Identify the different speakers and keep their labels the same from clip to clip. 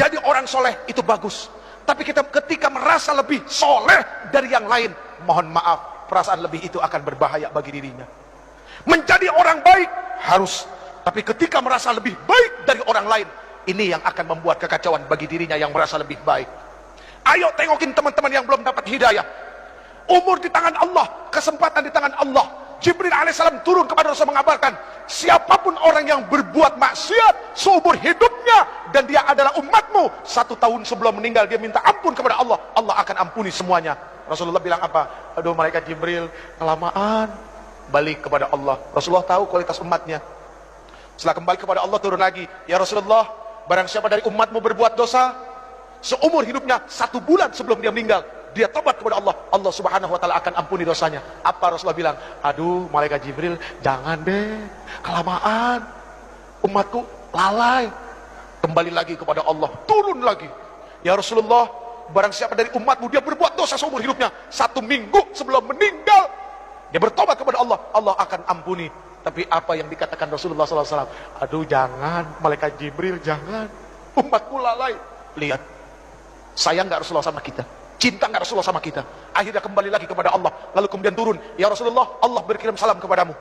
Speaker 1: menjadi orang soleh itu bagus. Tapi kita ketika merasa lebih soleh dari yang lain, mohon maaf, perasaan lebih itu akan berbahaya bagi dirinya. Menjadi orang baik harus, tapi ketika merasa lebih baik dari orang lain, ini yang akan membuat kekacauan bagi dirinya yang merasa lebih baik. Ayo tengokin teman-teman yang belum dapat hidayah. Umur di tangan Allah, kesempatan di tangan Allah. Jibril alaihissalam turun kepada Rasul mengabarkan, siapapun orang yang berbuat maksiat seumur hidupnya dan dia adalah umatmu, 1 tahun sebelum meninggal dia minta ampun kepada Allah, Allah akan ampuni semuanya. Rasulullah bilang apa? Aduh malaikat Jibril, kelamaan. Balik kepada Allah. Rasulullah tahu kualitas umatnya. Setelah kembali kepada Allah turun lagi, ya Rasulullah, barang siapa dari umatmu berbuat dosa seumur hidupnya 1 bulan sebelum dia meninggal, dia tobat kepada Allah, Allah subhanahu wa ta'ala akan ampuni dosanya. Apa Rasulullah bilang? Aduh malaikat Jibril, jangan deh, kelamaan, umatku lalai. Kembali lagi kepada Allah, turun lagi, ya Rasulullah, barang siapa dari umatmu dia berbuat dosa seumur hidupnya 1 minggu sebelum meninggal, dia bertobat kepada Allah, Allah akan ampuni. Tapi apa yang dikatakan Rasulullah SAW? Aduh jangan, malaikat Jibril jangan, umatku lalai. Lihat, sayang gak Rasulullah sama kita? Cinta gak Rasulullah sama kita? Akhirnya kembali lagi kepada Allah, lalu kemudian turun, ya Rasulullah, Allah berkirim salam kepadamu.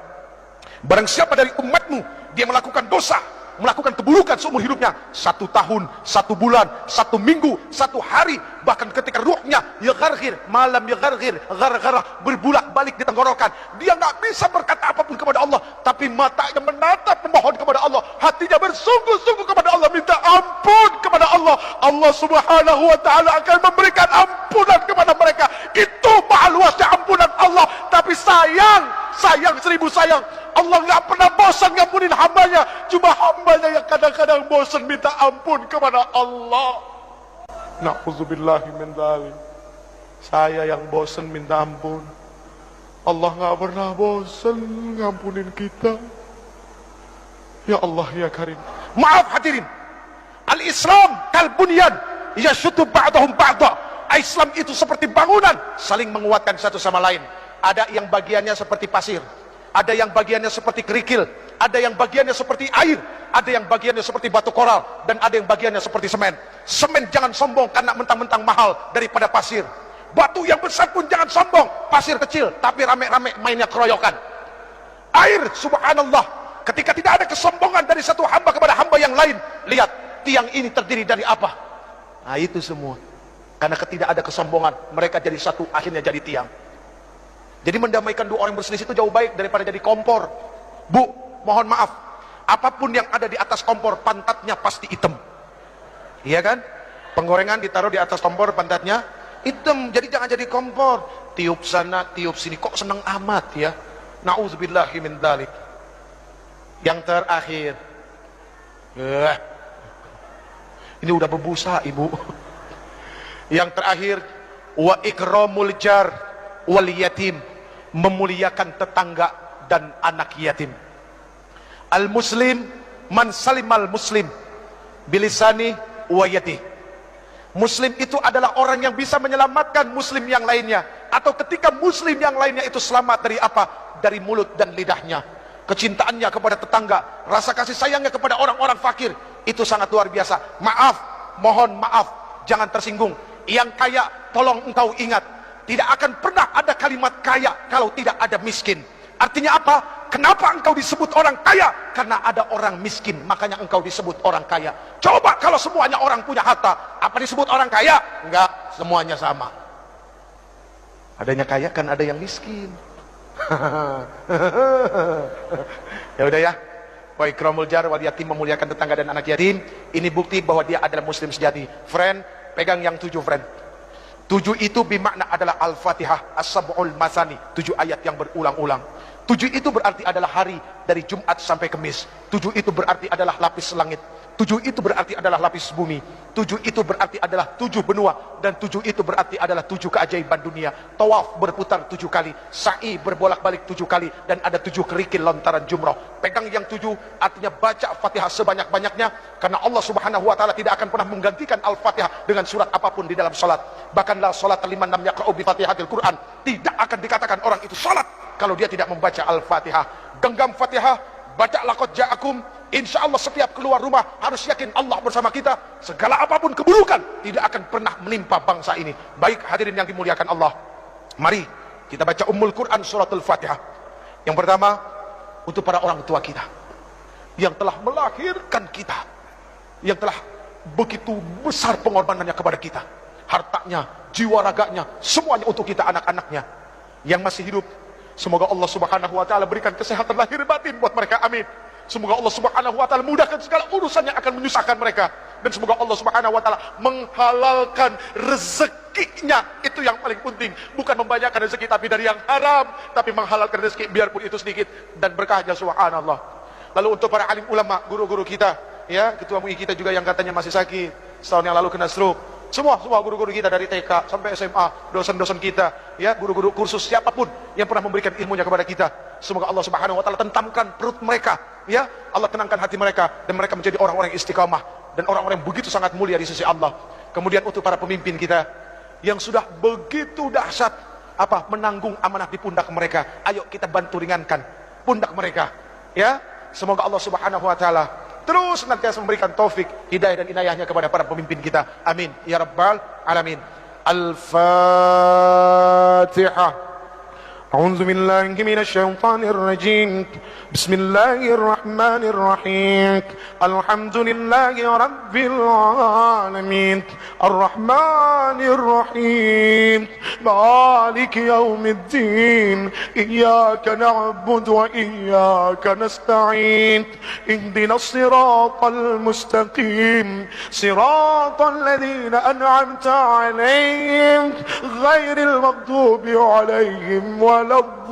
Speaker 1: Barang siapa dari umatmu dia melakukan dosa, melakukan keburukan seumur hidupnya 1 tahun, 1 bulan, 1 minggu, 1 hari, bahkan ketika ruhnya yagargir, malam yagargir, gargara, berbulak balik di tenggorokan, dia nggak bisa berkata apapun kepada Allah, tapi matanya menatap memohon kepada Allah, hatinya bersungguh-sungguh kepada Allah, minta ampun kepada Allah, Allah subhanahu wa ta'ala akan memberikan ampunan kepada mereka. Itu maha luasnya ampunan Allah. Tapi sayang 1000 sayang, Allah nggak pernah bosan ngampunin hambanya. Cuma hambanya yang kadang-kadang bosan minta ampun kepada Allah. Na'udzubillahi min dzalik. Saya yang bosan minta ampun, Allah nggak pernah bosan ngampunin kita. Ya Allah ya Karim. Maaf hadirin, al-Islam kal bunyan yashuddu ba'dahum ba'da. Islam itu seperti bangunan, saling menguatkan satu sama lain. Ada yang bagiannya seperti pasir, ada yang bagiannya seperti kerikil, ada yang bagiannya seperti air, ada yang bagiannya seperti batu koral, dan ada yang bagiannya seperti semen. Semen jangan sombong karena mentang-mentang mahal daripada pasir. Batu yang besar pun jangan sombong, pasir kecil tapi rame-rame mainnya keroyokan. Air, subhanallah, ketika tidak ada kesombongan dari satu hamba kepada hamba yang lain. Lihat, tiang ini terdiri dari apa? Nah itu semua karena tidak ada kesombongan, mereka jadi satu, akhirnya jadi tiang. Jadi mendamaikan 2 orang berselisih itu jauh baik daripada jadi kompor. Bu, mohon maaf, apapun yang ada di atas kompor, pantatnya pasti hitam. Iya kan? Penggorengan ditaruh di atas kompor, pantatnya hitam. Jadi jangan jadi kompor, tiup sana, tiup sini. Kok seneng amat ya? Na'udzubillahi min dzalik. Yang terakhir, ini udah berbusa ibu. Yang terakhir, wa ikramul jar wal yatim, memuliakan tetangga dan anak yatim. Al muslim man salimal muslim bilisani wa yadi. Muslim itu adalah orang yang bisa menyelamatkan muslim yang lainnya, atau ketika muslim yang lainnya itu selamat dari apa? Dari mulut dan lidahnya. Kecintaannya kepada tetangga, rasa kasih sayangnya kepada orang-orang fakir, itu sangat luar biasa. Maaf, mohon maaf, jangan tersinggung. Yang kaya, tolong engkau ingat, tidak akan pernah ada kalimat kaya kalau tidak ada miskin. Artinya apa? Kenapa engkau disebut orang kaya? Karena ada orang miskin, makanya engkau disebut orang kaya. Coba kalau semuanya orang punya harta, apa disebut orang kaya? Enggak, semuanya sama. Adanya kaya kan ada yang miskin. Ya udah ya. Wa ikramul jar wal yatim, memuliakan tetangga dan anak yatim. Ini bukti bahwa dia adalah muslim sejati. Friend, pegang yang 7 friend. 7 itu bermakna adalah Al-Fatihah, As-Sab'ul Masani, 7 ayat yang berulang-ulang. 7 itu berarti adalah hari dari Jumat sampai Kamis. 7 itu berarti adalah lapis langit. 7 itu berarti adalah lapis bumi. 7 itu berarti adalah 7 benua. Dan 7 itu berarti adalah 7 keajaiban dunia. Tawaf berputar 7 kali, sa'i berbolak-balik 7 kali, dan ada 7 kerikil lontaran jumrah. Pegang yang 7, artinya baca Fatihah sebanyak-banyaknya, karena Allah subhanahu wa ta'ala tidak akan pernah menggantikan Al-Fatihah dengan surat apapun di dalam salat. Bahkan la salat liman lam yaqra'u bi Fatihatil Quran, tidak akan dikatakan orang itu salat kalau dia tidak membaca Al-Fatihah. Genggam Fatihah, baca laqad ja'akum, Insya Allah setiap keluar rumah harus yakin Allah bersama kita. Segala apapun keburukan tidak akan pernah menimpa bangsa ini. Baik hadirin yang dimuliakan Allah, mari kita baca Ummul Quran suratul Fatihah. Yang pertama untuk para orang tua kita yang telah melahirkan kita, yang telah begitu besar pengorbanannya kepada kita, hartanya, jiwa raganya, semuanya untuk kita anak-anaknya yang masih hidup. Semoga Allah Subhanahu wa taala berikan kesehatan lahir batin buat mereka, amin. Semoga Allah Subhanahu wa taala mudahkan segala urusan yang akan menyusahkan mereka, dan semoga Allah Subhanahu wa taala menghalalkan rezekinya. Itu yang paling penting, bukan membanyakan rezeki tapi dari yang haram, tapi menghalalkan rezeki biarpun itu sedikit dan berkahnya, subhanallah. Lalu untuk para alim ulama, guru-guru kita, ya, ketua MUI kita juga yang katanya masih sakit, setahun yang lalu kena stroke. Semua guru-guru kita dari TK sampai SMA, dosen-dosen kita, ya, guru-guru kursus, siapapun yang pernah memberikan ilmunya kepada kita, semoga Allah Subhanahu wa taala tentamkan perut mereka, ya, Allah tenangkan hati mereka, dan mereka menjadi orang-orang yang istiqamah dan orang-orang yang begitu sangat mulia di sisi Allah. Kemudian untuk para pemimpin kita yang sudah begitu dahsyat menanggung amanah di pundak mereka, ayo kita bantu ringankan pundak mereka, ya. Semoga Allah Subhanahu wa taala terus senantiasa memberikan taufik, hidayah dan inayahnya kepada para pemimpin kita, amin ya rabbal alamin. Al-Fatihah. أعوذ بالله من الشيطان الرجيم بسم الله الرحمن الرحيم الحمد لله رب العالمين الرحمن الرحيم مالك يوم الدين إياك نعبد وإياك نستعين اهدنا الصراط المستقيم صراط الذين أنعمت عليهم غير المغضوب عليهم ولا الضالين